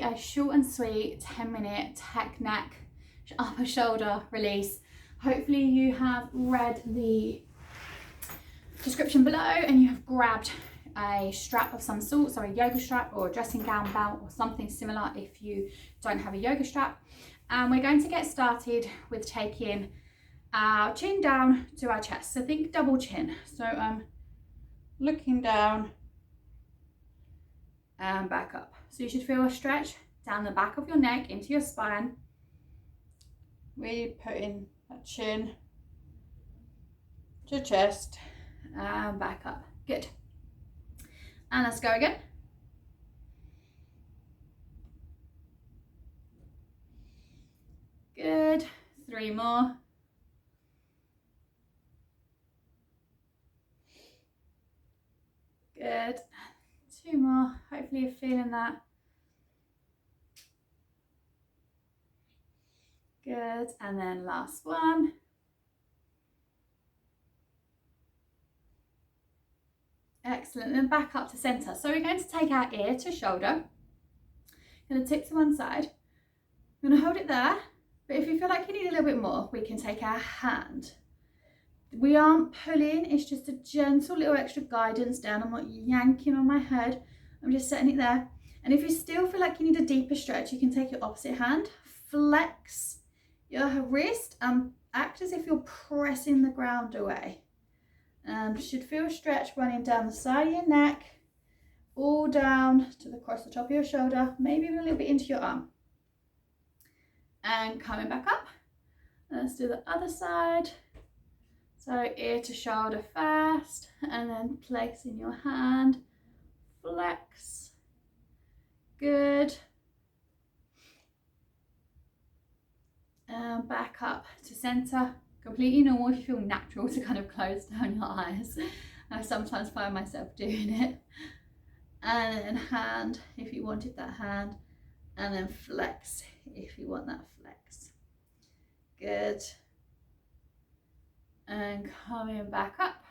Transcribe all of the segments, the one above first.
a short and sweet 10-minute tech neck upper shoulder release. Hopefully you have read the description below and you have grabbed a strap of some sort, so a yoga strap or a dressing gown belt or something similar if you don't have a yoga strap. And we're going to get started with taking our chin down to our chest. So think double chin. So I'm looking down and back up. So you should feel a stretch down the back of your neck into your spine. Really putting that chin to chest and back up. Good. And let's go again. Good. 3 more. Good. 2 more. Hopefully you're feeling that. Good. And then last one. Excellent. And then back up to center. So we're going to take our ear to shoulder. Going to tip to one side. I'm going to hold it there. But if you feel like you need a little bit more, we can take our hand. We aren't pulling, it's just a gentle little extra guidance down. I'm not yanking on my head. I'm just setting it there. And if you still feel like you need a deeper stretch, you can take your opposite hand, flex your wrist and act as if you're pressing the ground away. And you should feel a stretch running down the side of your neck, all down to across the top of your shoulder, maybe even a little bit into your arm. And coming back up. Let's do the other side. So ear to shoulder first, and then placing your hand, flex. Good. And back up to center. Completely normal if you feel natural to kind of close down your eyes. I sometimes find myself doing it. And then hand if you wanted that hand, and then flex if you want that flex. Good. And coming back up.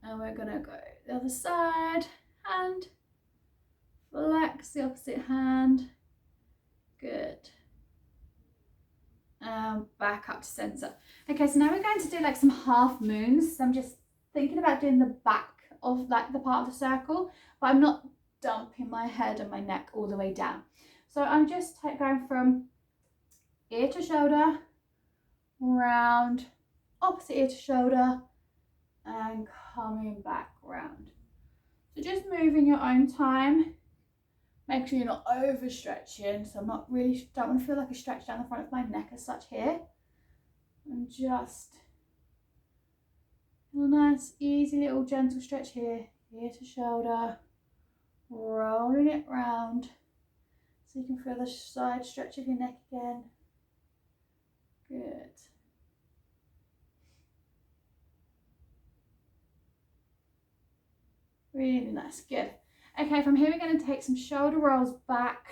And we're gonna go the other side, hand, flex the opposite hand. Good. And back up to center. Okay, so now we're going to do like some half moons. So I'm just thinking about doing the back of like the part of the circle, but I'm not dumping my head and my neck all the way down. So I'm just going from ear to shoulder, round, opposite ear to shoulder, and coming back round. So just move in your own time. Make sure you're not overstretching. So I'm not really, don't want to feel like a stretch down the front of my neck as such here. And just a nice, easy little gentle stretch here. Ear to shoulder, rolling it round. So you can feel the side stretch of your neck again. Good. Really nice, good. Okay, from here we're going to take some shoulder rolls back.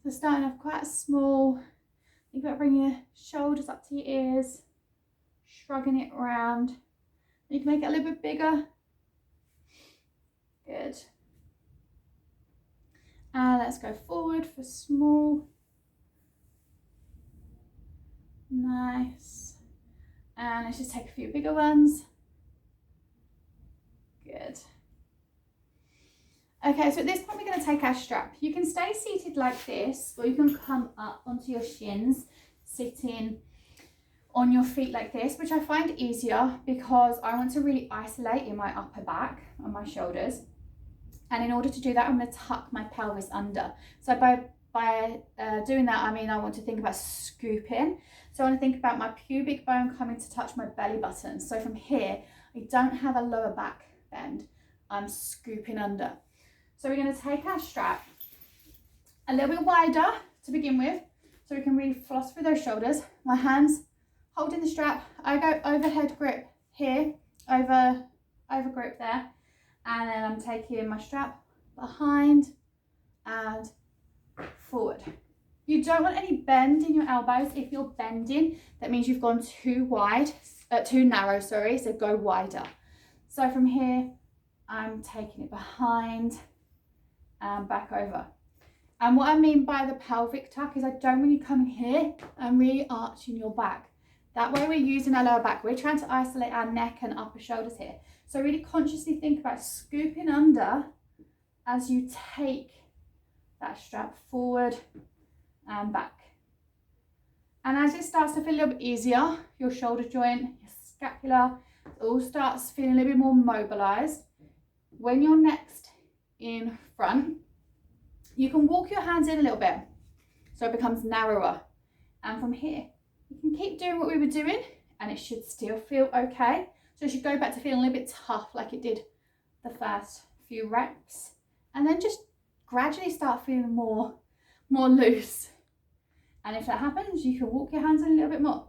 So starting off quite small. Think about bringing your shoulders up to your ears, shrugging it around. You can make it a little bit bigger. Good. And let's go forward for small. Nice. And let's just take a few bigger ones. Good. Okay, so at this point we're going to take our strap. You can stay seated like this, or you can come up onto your shins, sitting on your feet like this, which I find easier because I want to really isolate in my upper back and my shoulders. And in order to do that, I'm going to tuck my pelvis under. So by doing that, I mean I want to think about scooping. So I want to think about my pubic bone coming to touch my belly button. So from here, I don't have a lower back bend. I'm scooping under. So we're going to take our strap a little bit wider to begin with, so we can really floss through those shoulders. My hands holding the strap. I go overhead grip here, over grip there, and then I'm taking my strap behind and forward. You don't want any bend in your elbows. If you're bending, that means you've gone too narrow, sorry, so go wider. So from here, I'm taking it behind and back over. And what I mean by the pelvic tuck is I don't want you coming here and really arching your back. That way we're using our lower back. We're trying to isolate our neck and upper shoulders here. So really consciously think about scooping under as you take that strap forward and back. And as it starts to feel a little bit easier, your shoulder joint, your scapula, it all starts feeling a little bit more mobilized. When you're next in front, you can walk your hands in a little bit so it becomes narrower. And from here, you can keep doing what we were doing and it should still feel okay. So it should go back to feeling a little bit tough like it did the first few reps. And then just gradually start feeling more loose. And if that happens, you can walk your hands in a little bit more.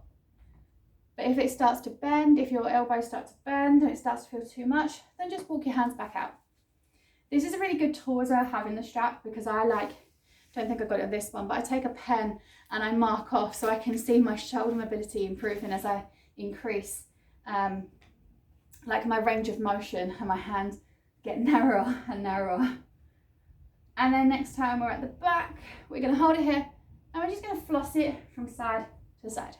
But if it starts to bend, if your elbows start to bend and it starts to feel too much, then just walk your hands back out. This is a really good tool as well, having the strap, because don't think I got it on this one, but I take a pen and I mark off so I can see my shoulder mobility improving as I increase like my range of motion, and my hands get narrower and narrower. And then next time we're at the back, we're going to hold it here and we're just going to floss it from side to side.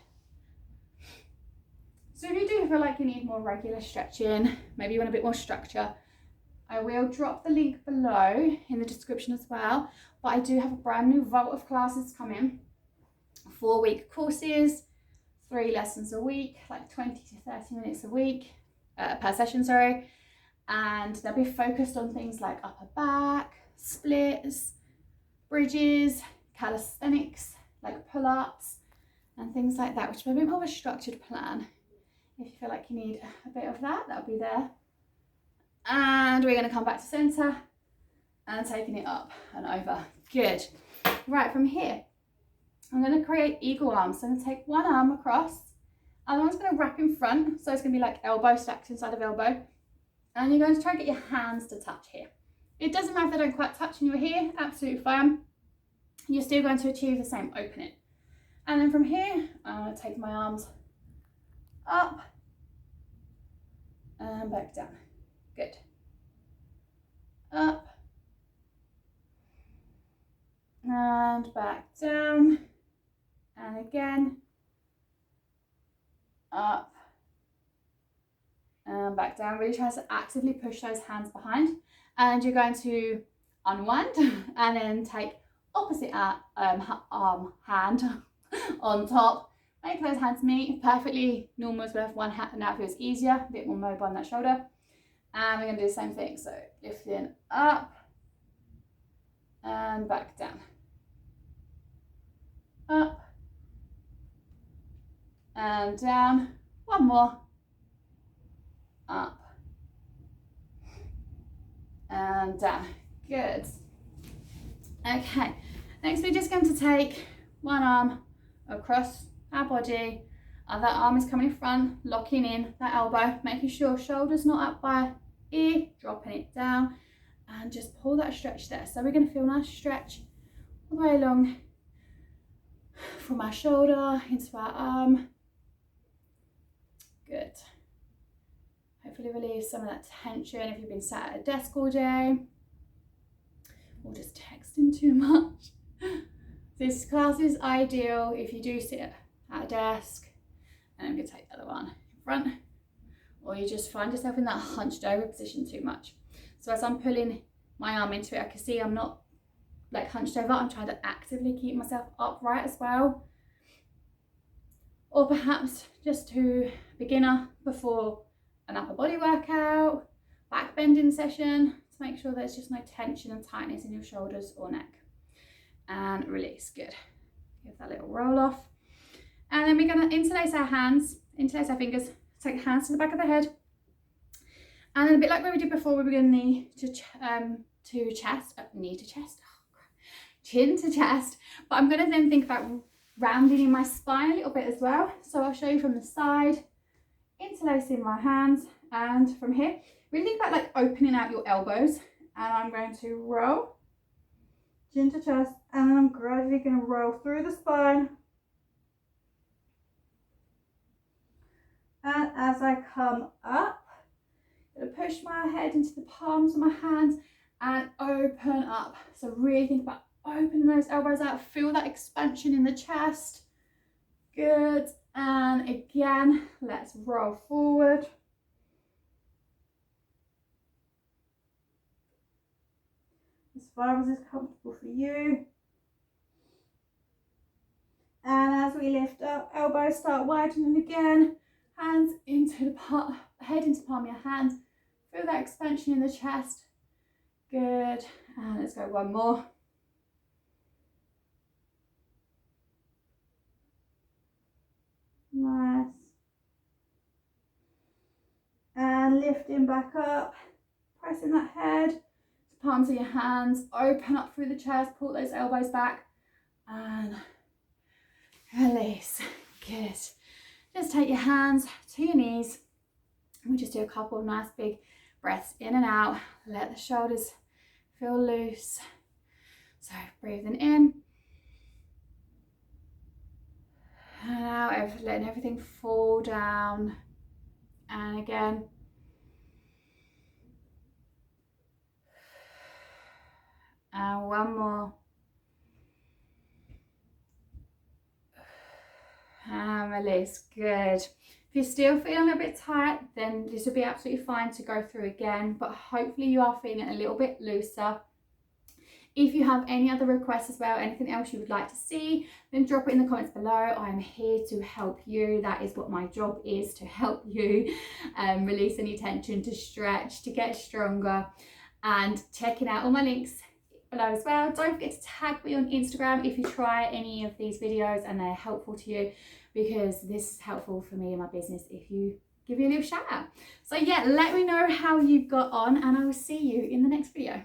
So if you do feel like you need more regular stretching, maybe you want a bit more structure, I will drop the link below in the description as well. But I do have a brand new vault of classes coming, 4-week courses, 3 lessons a week, like 20 to 30 minutes a week, per session, sorry. And they'll be focused on things like upper back, splits, bridges, calisthenics, like pull-ups and things like that, which will be more of a structured plan. If you feel like you need a bit of that, that'll be there. And we're going to come back to center and taking it up and over. Good. Right, from here, I'm going to create eagle arms. So I'm going to take one arm across, other one's going to wrap in front. So it's going to be like elbow stacked inside of elbow. And you're going to try and get your hands to touch here. It doesn't matter if they don't quite touch and you're here, absolutely fine. You're still going to achieve the same opening. And then from here, I'm going to take my arms up and back down. Good. Up and back down, and again up and back down. Really try to actively push those hands behind, and you're going to unwind and then take opposite arm hand on top. Make those hands meet. Perfectly normal as well. If one hand now feels easier, a bit more mobile on that shoulder. And we're going to do the same thing. So lifting up and back down. Up and down. One more. Up and down. Good. Okay. Next we're just going to take one arm across our body. Other arm is coming in front, locking in that elbow, making sure shoulder's not up by ear, dropping it down, and just pull that stretch there. So we're going to feel a nice stretch all the way along from our shoulder into our arm. Good. Hopefully release some of that tension if you've been sat at a desk all day or just texting too much. This class is ideal if you do sit at a desk. And I'm going to take the other one in front, or you just find yourself in that hunched over position too much. So as I'm pulling my arm into it, I can see I'm not like hunched over. I'm trying to actively keep myself upright as well. Or perhaps just to beginner before an upper body workout, back bending session, to make sure there's just no tension and tightness in your shoulders or neck. And release. Good. Give that little roll off. And then we're going to interlace our hands, interlace our fingers, take hands to the back of the head. And then a bit like what we did before, we were going to knee to chest, chin to chest. But I'm going to then think about rounding in my spine a little bit as well. So I'll show you from the side, interlacing my hands. And from here, really think about like opening out your elbows. And I'm going to roll, chin to chest. And then I'm gradually going to roll through the spine. And as I come up, I'm going to push my head into the palms of my hands and open up. So really think about Open those elbows out, feel that expansion in the chest. Good, and again, let's roll forward. As far as is comfortable for you. And as we lift up, elbows start widening again. Hands into the palm, head into the palm of your hand. Feel that expansion in the chest. Good. And let's go one more. Nice. And lifting back up, pressing that head to palms of your hands. Open up through the chest, pull those elbows back and release. Good. Just take your hands to your knees. We just do a couple of nice big breaths in and out. Let the shoulders feel loose. So breathing in and out, letting everything fall down. And again. And one more. And release. Good. If you're still feeling a bit tight, then this will be absolutely fine to go through again, but hopefully you are feeling a little bit looser. If you have any other requests as well, anything else you would like to see, then drop it in the comments below. I am here to help you. That is what my job is, to help you release any tension, to stretch, to get stronger, and checking out all my links below as well. Don't forget to tag me on Instagram if you try any of these videos and they're helpful to you, because this is helpful for me and my business if you give me a little shout out. So yeah, let me know how you got on and I will see you in the next video.